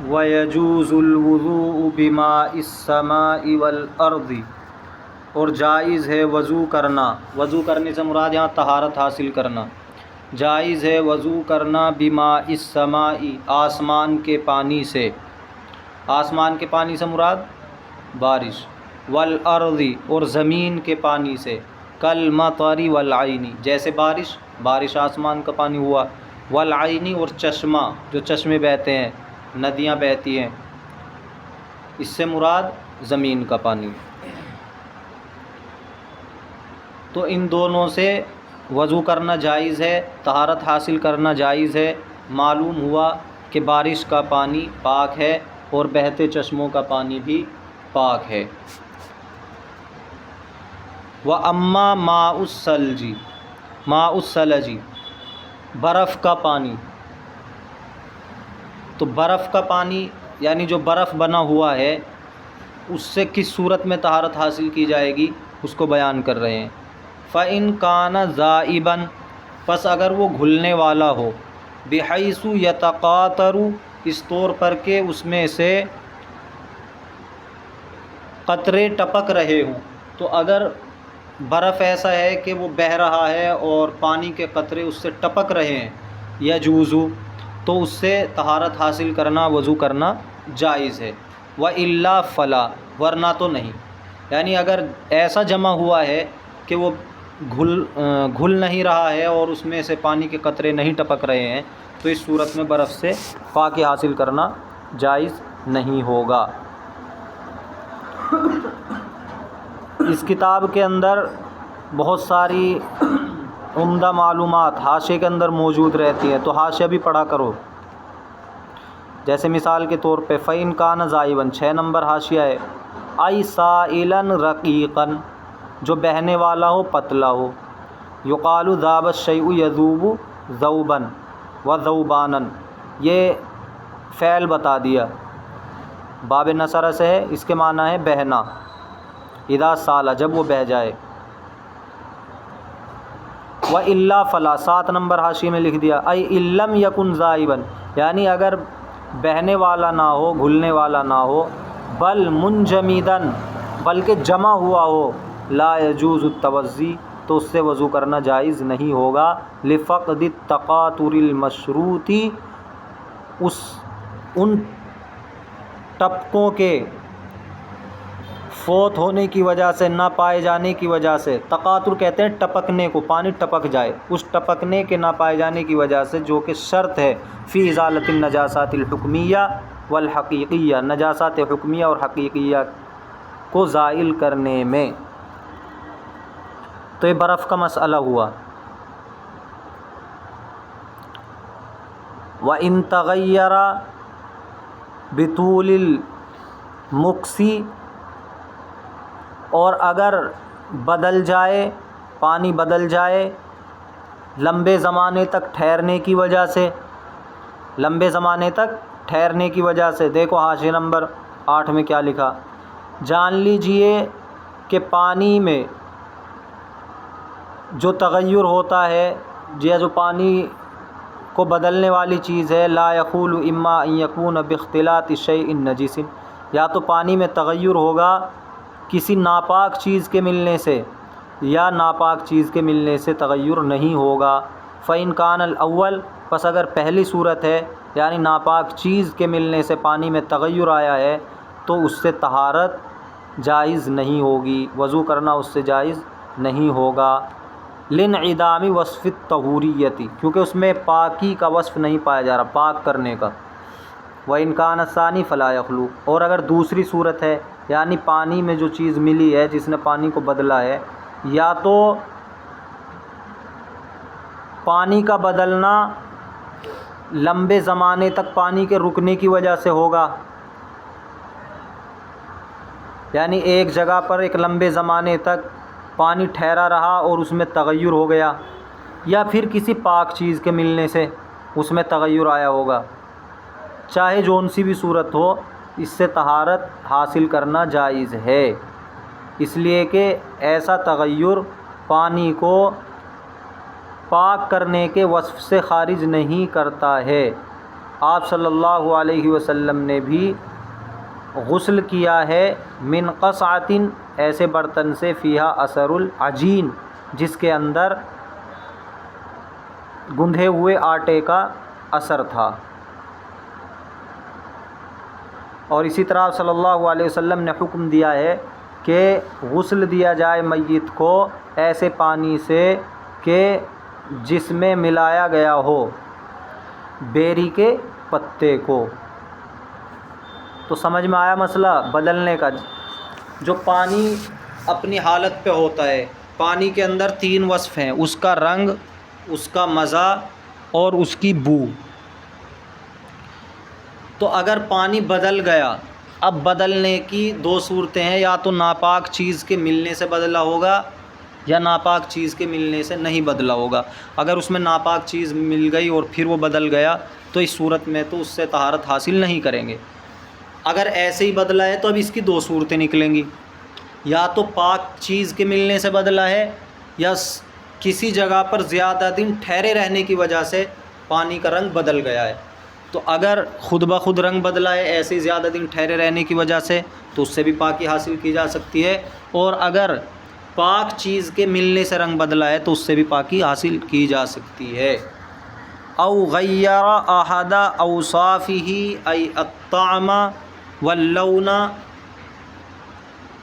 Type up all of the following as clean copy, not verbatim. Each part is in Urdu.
وَيَجُوزُ الْوُضُوءُ بِمَاءِ السَّمَاءِ وَالْأَرْضِ، اور جائز ہے وضو کرنا، وضو کرنے سے مراد یہاں طہارت حاصل کرنا، جائز ہے وضو کرنا بِمَاءِ السَّمَاءِ، آسمان کے پانی سے، آسمان کے پانی سے مراد بارش، وَالْأَرْضِ، اور زمین کے پانی سے، کَالْمَطَرِ وَالْعَيْنِ، جیسے بارش آسمان کا پانی ہوا، وَالْعَيْنِ، اور چشمہ، جو چشمے بہتے ہیں، ندیاں بہتی ہیں، اس سے مراد زمین کا پانی۔ تو ان دونوں سے وضو کرنا جائز ہے، طہارت حاصل کرنا جائز ہے۔ معلوم ہوا کہ بارش کا پانی پاک ہے اور بہتے چشموں کا پانی بھی پاک ہے۔ وَأَمَّا مَاءُ الثَّلْجِ، ماء الثلج، برف کا پانی، تو برف کا پانی یعنی جو برف بنا ہوا ہے اس سے کس صورت میں طہارت حاصل کی جائے گی اس کو بیان کر رہے ہیں۔ فَإِن كَانَ ذَائِبًا، پس اگر وہ گھلنے والا ہو، بِحَيْثُ يَتَقَاطَرُ، اس طور پر کہ اس میں سے قطرے ٹپک رہے ہوں، تو اگر برف ایسا ہے کہ وہ بہہ رہا ہے اور پانی کے قطرے اس سے ٹپک رہے ہیں، یجوز، تو اس سے طہارت حاصل کرنا، وضو کرنا جائز ہے۔ وَإِلَّا فَلَا، ورنہ تو نہیں، یعنی اگر ایسا جمع ہوا ہے کہ وہ گھل نہیں رہا ہے اور اس میں سے پانی کے قطرے نہیں ٹپک رہے ہیں، تو اس صورت میں برف سے پاکی حاصل کرنا جائز نہیں ہوگا۔ اس کتاب کے اندر بہت ساری عمدہ معلومات حاشیے کے اندر موجود رہتی ہیں، تو حاشیہ بھی پڑھا کرو۔ جیسے مثال کے طور پہ فَإِن كَانَ ذَائِبًا، 6 نمبر حاشیہ ہے، أَيْ سَائِلًا رَقِيقًا، جو بہنے والا ہو، پتلا ہو، يُقَالُ ذَابَ الشَّيْءُ يَذُوبُ ذَوْبًا وَذَوْبَانًا، یہ فعل بتا دیا، باب نصر سے ہے، اس کے معنی ہے بہنا، اذا سال، جب وہ بہہ جائے۔ وَإِلَّا فَلَا، 7 نمبر حاشیے میں لکھ دیا، أَيْ إِن لَّمْ يَكُنْ ذَائِبًا، یعنی اگر بہنے والا نہ ہو، گھلنے والا نہ ہو، بل منجمداً، بلکہ جمع ہوا ہو، لا يجوز التوضی، تو اس سے وضو کرنا جائز نہیں ہوگا، لفقد التقاطر المشروط، ان ٹپکوں کے فوت ہونے کی وجہ سے، نہ پائے جانے کی وجہ سے، تقاطر کہتے ہیں ٹپکنے کو، پانی ٹپک جائے، اس ٹپکنے کے نہ پائے جانے کی وجہ سے، جو کہ شرط ہے فی ازالۃ النجاسات الحکمیہ والحقیقیہ، نجاسات حکمیہ اور حقیقیہ کو زائل کرنے میں۔ تو یہ برف کا مسئلہ ہوا۔ وَإِن تَغَيَّرَ بِطُولِ الْمُكْثِ، اور اگر بدل جائے، پانی بدل جائے لمبے زمانے تک ٹھہرنے کی وجہ سے، لمبے زمانے تک ٹھہرنے کی وجہ سے، دیکھو حاشیہ نمبر 8 میں کیا لکھا، جان لیجئے کہ پانی میں جو تغیر ہوتا ہے، یا جو پانی کو بدلنے والی چیز ہے، لا یخول اما ان یکون باختلاط شیء نجس، یا تو پانی میں تغیر ہوگا کسی ناپاک چیز کے ملنے سے، یا ناپاک چیز کے ملنے سے تغیر نہیں ہوگا۔ فَإِن كَانَ الْأَوَّلُ، پس اگر پہلی صورت ہے یعنی ناپاک چیز کے ملنے سے پانی میں تغیر آیا ہے، تو اس سے طہارت جائز نہیں ہوگی، وضو کرنا اس سے جائز نہیں ہوگا، لِانْعِدَامِ وصف الطہوریت، کیونکہ اس میں پاکی کا وصف نہیں پایا جا رہا، پاک کرنے کا۔ وَإِن كَانَ الثَّانِي فَلَا يَخْلُو، اور اگر دوسری صورت ہے یعنی پانی میں جو چیز ملی ہے، جس نے پانی کو بدلا ہے، یا تو پانی کا بدلنا لمبے زمانے تک پانی کے رکنے کی وجہ سے ہوگا، یعنی ایک جگہ پر ایک لمبے زمانے تک پانی ٹھہرا رہا اور اس میں تغیر ہو گیا، یا پھر کسی پاک چیز کے ملنے سے اس میں تغیر آیا ہوگا، چاہے جون سی بھی صورت ہو، اس سے طہارت حاصل کرنا جائز ہے، اس لیے کہ ایسا تغیر پانی کو پاک کرنے کے وصف سے خارج نہیں کرتا ہے۔ آپ صلی اللہ علیہ وسلم نے بھی غسل کیا ہے من قصعۃ، ایسے برتن سے، فیہا اثر العجین، جس کے اندر گندھے ہوئے آٹے کا اثر تھا۔ اور اسی طرح صلی اللہ علیہ وسلم نے حکم دیا ہے کہ غسل دیا جائے میت کو ایسے پانی سے کہ جس میں ملایا گیا ہو بیری کے پتے کو۔ تو سمجھ میں آیا مسئلہ بدلنے کا؟ جو پانی اپنی حالت پہ ہوتا ہے، پانی کے اندر 3 وصف ہیں، اس کا رنگ، اس کا مزہ اور اس کی بو۔ تو اگر پانی بدل گیا، اب بدلنے کی 2 صورتیں ہیں، یا تو ناپاک چیز کے ملنے سے بدلا ہوگا یا ناپاک چیز کے ملنے سے نہیں بدلا ہوگا۔ اگر اس میں ناپاک چیز مل گئی اور پھر وہ بدل گیا تو اس صورت میں تو اس سے طہارت حاصل نہیں کریں گے۔ اگر ایسے ہی بدلا ہے تو اب اس کی 2 صورتیں نکلیں گی، یا تو پاک چیز کے ملنے سے بدلا ہے یا کسی جگہ پر زیادہ دن ٹھہرے رہنے کی وجہ سے پانی کا رنگ بدل گیا ہے۔ تو اگر خود بخود رنگ بدلا ہے ایسے ہی زیادہ دن ٹھہرے رہنے کی وجہ سے تو اس سے بھی پاکی حاصل کی جا سکتی ہے، اور اگر پاک چیز کے ملنے سے رنگ بدلا ہے تو اس سے بھی پاکی حاصل کی جا سکتی ہے۔ او غیر احد اوصافہ ای الطعم واللون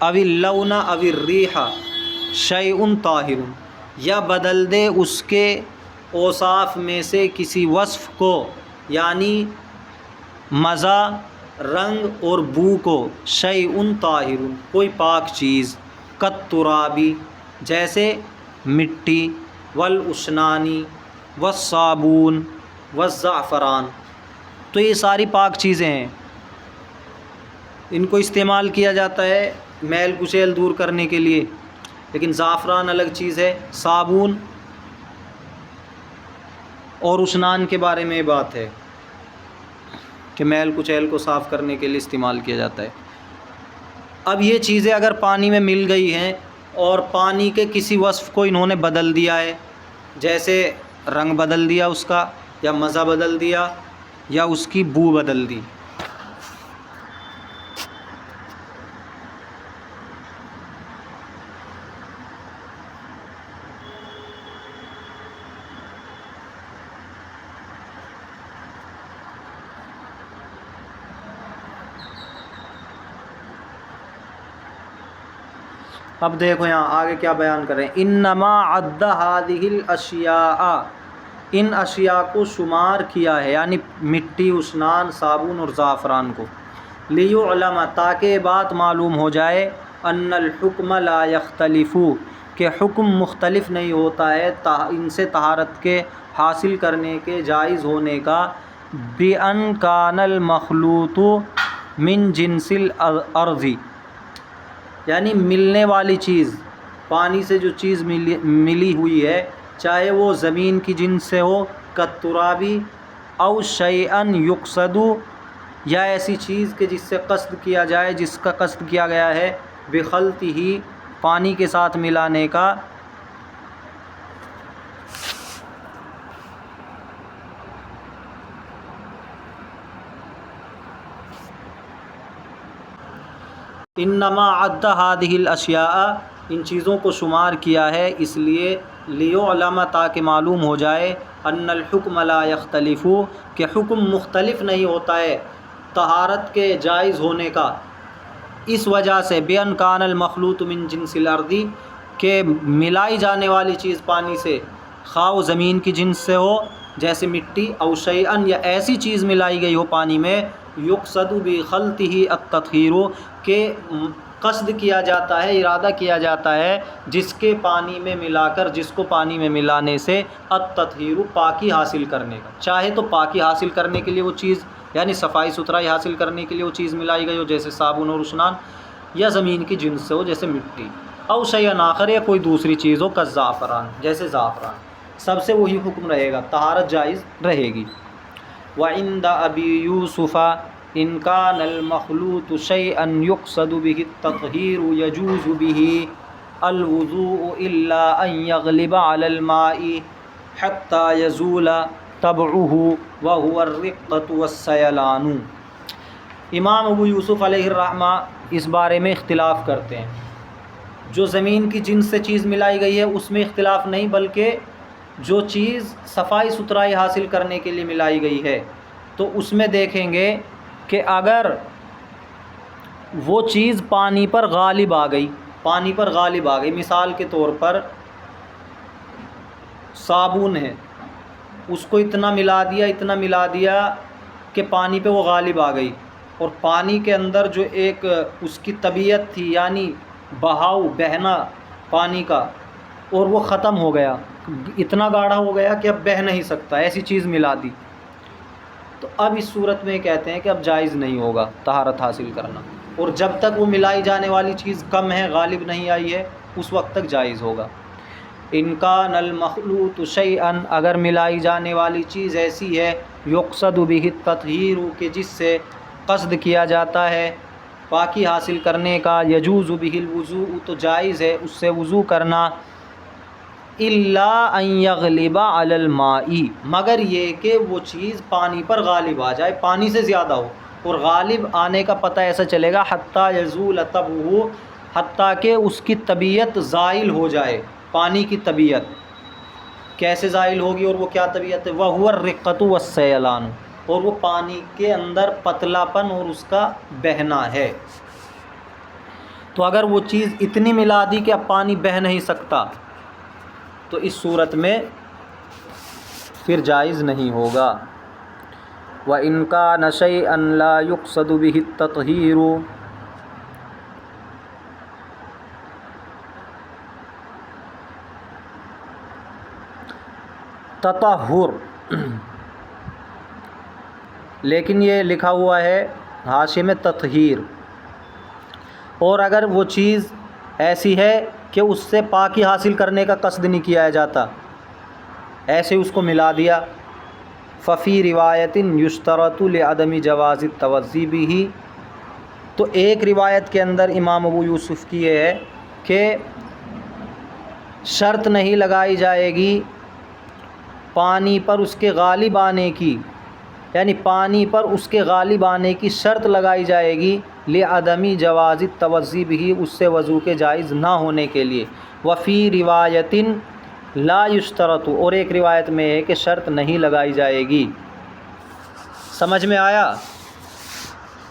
او اللون او الریح شیء طاہر، یا بدل دے اس کے اوصاف میں سے کسی وصف کو، یعنی مزہ، رنگ اور بو کو، شیء طاہر، کوئی پاک چیز، کالترابی، جیسے مٹی، والاشنانی والصابون والزعفران، تو یہ ساری پاک چیزیں ہیں، ان کو استعمال کیا جاتا ہے میل کچیل دور کرنے کے لیے۔ لیکن زعفران الگ چیز ہے، صابون اور اشنان کے بارے میں بات ہے کہ میل کچیل کو صاف کرنے کے لیے استعمال کیا جاتا ہے۔ اب یہ چیزیں اگر پانی میں مل گئی ہیں اور پانی کے کسی وصف کو انہوں نے بدل دیا ہے، جیسے رنگ بدل دیا اس کا، یا مزہ بدل دیا، یا اس کی بو بدل دی، اب دیکھو یہاں آگے کیا بیان کریں، انما عد هذه الاشیاء، ان اشیاء کو شمار کیا ہے، یعنی مٹی، اشنان، صابون اور زعفران کو، لیعلم، تاکہ یہ بات معلوم ہو جائے، ان الحکم لا یختلف، کہ حکم مختلف نہیں ہوتا ہے ان سے طہارت کے حاصل کرنے کے جائز ہونے کا، بأن کان المخلوط من جنس الارض، یعنی ملنے والی چیز، پانی سے جو چیز ملی ہوئی ہے، چاہے وہ زمین کی جنس سے ہو، کالترابی، او شیئا یقصد، یا ایسی چیز کہ جس سے قصد کیا جائے، جس کا قصد کیا گیا ہے، بخلطہ، پانی کے ساتھ ملانے کا، انما عد هذه الاشیاء، ان چیزوں کو شمار کیا ہے اس لیے، لیعلم، تاکہ معلوم ہو جائے، ان الحکم لا یختلف، کہ حکم مختلف نہیں ہوتا ہے طہارت کے جائز ہونے کا، اس وجہ سے، بأن کان المخلوط من جنس الارض، کہ ملائی جانے والی چیز پانی سے، خواہ وہ زمین کی جنس سے ہو جیسے مٹی، او شیئا، یا ایسی چیز ملائی گئی ہو پانی میں، یقصد بخلطہ التطہیر، کہ قصد کیا جاتا ہے، ارادہ کیا جاتا ہے جس کے پانی میں ملا کر، جس کو پانی میں ملانے سے، التطہیر، پاکی حاصل کرنے کا، چاہے تو پاکی حاصل کرنے کے لیے وہ چیز، یعنی صفائی ستھرائی حاصل کرنے کے لیے وہ چیز ملائی گئی ہو جیسے صابن اور اشنان، یا زمین کی جنس سے ہو جیسے مٹی، او شیئا آخر، یا کوئی دوسری چیز ہو، کالزعفران، جیسے زعفران، سب سے وہی حکم رہے گا، طہارت جائز رہے گی۔ وعند ابی یوسف ان کان المخلوط شیئا یقصد به التطہیر یجوز به الوضوء الا ان یغلب علی الماء حتی یزول طبعه وهو الرقة والسيلان۔ امام ابو یوسف علیہ الرحمہ اس بارے میں اختلاف کرتے ہیں۔ جو زمین کی جنس سے چیز ملائی گئی ہے اس میں اختلاف نہیں، بلکہ جو چیز صفائی ستھرائی حاصل کرنے کے لیے ملائی گئی ہے تو اس میں دیکھیں گے کہ اگر وہ چیز پانی پر غالب آ گئی، مثال کے طور پر صابن ہے، اس کو اتنا ملا دیا کہ پانی پہ وہ غالب آ گئی، اور پانی کے اندر جو ایک اس کی طبیعت تھی یعنی بہنا پانی کا، اور وہ ختم ہو گیا، اتنا گاڑھا ہو گیا کہ اب بہہ نہیں سکتا، ایسی چیز ملا دی، تو اب اس صورت میں کہتے ہیں کہ اب جائز نہیں ہوگا طہارت حاصل کرنا، اور جب تک وہ ملائی جانے والی چیز کم ہے، غالب نہیں آئی ہے، اس وقت تک جائز ہوگا۔ ان کان المخلوط شیئا، اگر ملائی جانے والی چیز ایسی ہے یقصد بہ التطہیر، کہ جس سے قصد کیا جاتا ہے پاکی حاصل کرنے کا، یجوز بہ الوضوء، تو جائز ہے اس سے وضو کرنا، الا ان یغلب علی الماء، مگر یہ کہ وہ چیز پانی پر غالب آ جائے، پانی سے زیادہ ہو، اور غالب آنے کا پتہ ایسا چلے گا حتی یزول طبعہ، حتیٰ کہ اس کی طبیعت زائل ہو جائے۔ پانی کی طبیعت کیسے زائل ہوگی، اور وہ کیا طبیعت ہے؟ وَهُوَ الرِّقَّةُ وَالسَّيْلَانُ، اور وہ پانی کے اندر پتلا پن اور اس کا بہنا ہے۔ تو اگر وہ چیز اتنی ملا دی کہ اب پانی بہہ نہیں سکتا تو اس صورت میں پھر جائز نہیں ہوگا۔ وَإِن كَانَ شَيْئًا لَا يُقْصَدُ بِهِ التَّطْهِيرُ، تطہر، لیکن یہ لکھا ہوا ہے حاشیے میں تطہیر، اور اگر وہ چیز ایسی ہے کہ اس سے پاکی حاصل کرنے کا قصد نہیں کیا جاتا، ایسے اس کو ملا دیا، ففی روایت یشترط لعدم جواز التوضی بہ، تو ایک روایت کے اندر امام ابو یوسف کی یہ ہے کہ شرط نہیں لگائی جائے گی پانی پر اس کے غالب آنے کی، یعنی پانی پر اس کے غالب آنے کی شرط لگائی جائے گی لعدم جواز التوضی بہ، اس سے وضو کے جائز نہ ہونے کے لیے، وفی روایت لا یشترط، اور ایک روایت میں ہے کہ شرط نہیں لگائی جائے گی۔ سمجھ میں آیا؟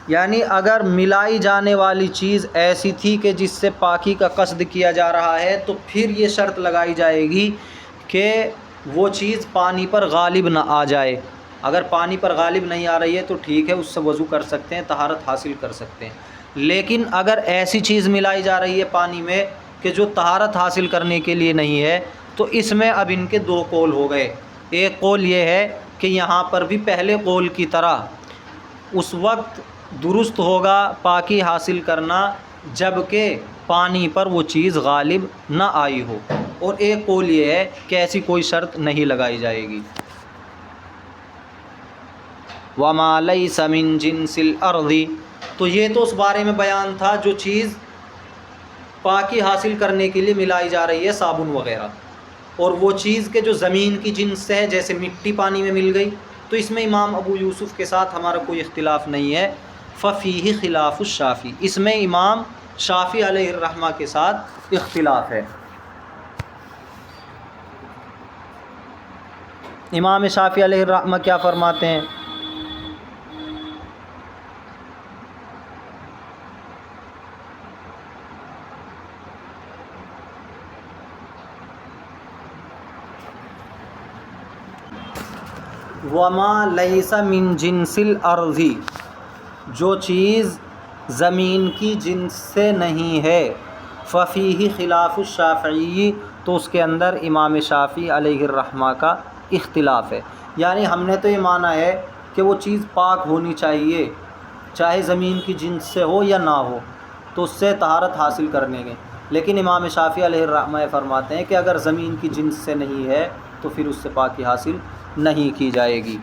یعنی اگر ملائی جانے والی چیز ایسی تھی کہ جس سے پاکی کا قصد کیا جا رہا ہے تو پھر یہ شرط لگائی جائے گی کہ وہ چیز پانی پر غالب نہ آ جائے۔ اگر پانی پر غالب نہیں آ رہی ہے تو ٹھیک ہے، اس سے وضو کر سکتے ہیں، طہارت حاصل کر سکتے ہیں، لیکن اگر ایسی چیز ملائی جا رہی ہے پانی میں کہ جو طہارت حاصل کرنے کے لیے نہیں ہے، تو اس میں اب ان کے دو قول ہو گئے۔ ایک قول یہ ہے کہ یہاں پر بھی پہلے قول کی طرح اس وقت درست ہوگا پاکی حاصل کرنا جب کہ پانی پر وہ چیز غالب نہ آئی ہو، اور ایک قول یہ ہے کہ ایسی کوئی شرط نہیں لگائی جائے گی۔ وَمَا لَيْسَ مِن جِنسِ الْأَرْضِ، تو یہ تو اس بارے میں بیان تھا جو چیز پاکی حاصل کرنے کے لیے ملائی جا رہی ہے، صابن وغیرہ، اور وہ چیز کے جو زمین کی جنس سے ہے، جیسے مٹی پانی میں مل گئی، تو اس میں امام ابو یوسف کے ساتھ ہمارا کوئی اختلاف نہیں ہے۔ ففیہ خلاف الشافعی، اس میں امام شافعی علیہ الرحمہ کے ساتھ اختلاف ہے۔ امام شافعی علیہ الرحمہ کیا فرماتے ہیں؟ وما لیس من جنس الارض، جو چیز زمین کی جنس سے نہیں ہے، ففیہ خلاف الشافعی، تو اس کے اندر امام شافعی علیہ الرحمہ کا اختلاف ہے۔ یعنی ہم نے تو یہ مانا ہے کہ وہ چیز پاک ہونی چاہیے، چاہے زمین کی جنس سے ہو یا نہ ہو، تو اس سے طہارت حاصل کرنے کے، لیکن امام شافعی علیہ الرحمہ فرماتے ہیں کہ اگر زمین کی جنس سے نہیں ہے تو پھر اس سے پاکی حاصل نہیں کی جائے گی۔